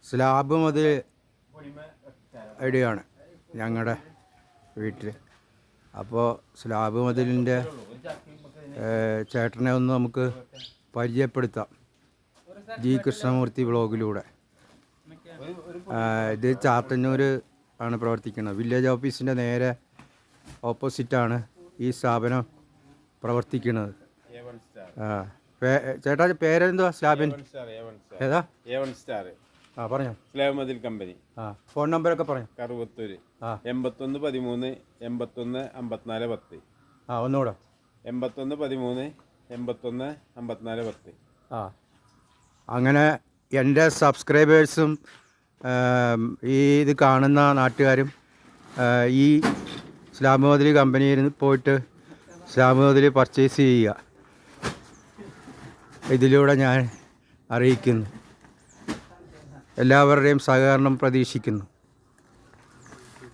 Slab മുതൽ ഇടുകയാണ് ഞങ്ങളുടെ വീട്ടിൽ. അപ്പോൾ സ്ലാബ് മതിലിൻ്റെ ചേട്ടനെ ഒന്ന് നമുക്ക് പരിചയപ്പെടുത്താം ജി കൃഷ്ണമൂർത്തി വ്ളോഗിലൂടെ. ഇത് ചാത്തന്നൂർ ആണ് പ്രവർത്തിക്കുന്നത്. വില്ലേജ് ഓഫീസിൻ്റെ നേരെ ഓപ്പോസിറ്റാണ് ഈ സ്ഥാപനം പ്രവർത്തിക്കുന്നത്. ചേട്ടാ പേരെന്തുവാ സ്ലാബിൻ? ഏതാ? പറഞ്ഞോ. സ്ലാബ് മതിൽ കമ്പനി. ഫോൺ നമ്പറൊക്കെ പറഞ്ഞു. കറുവത്തൂര് 81 13 81 54 10. ഒന്നുകൂടെ 81 13 81 54 10. അങ്ങനെ എൻ്റെ സബ്സ്ക്രൈബേഴ്സും ഈ ഇത് കാണുന്ന നാട്ടുകാരും ഈ സ്ലാബ് മതിൽ കമ്പനിയിൽ പോയിട്ട് സ്ലാബ് മതിൽ പർച്ചേസ് ചെയ്യുക. ഇതിലൂടെ ഞാൻ അറിയിക്കുന്നു. എല്ലാവരുടെയും സഹകരണം പ്രതീക്ഷിക്കുന്നു.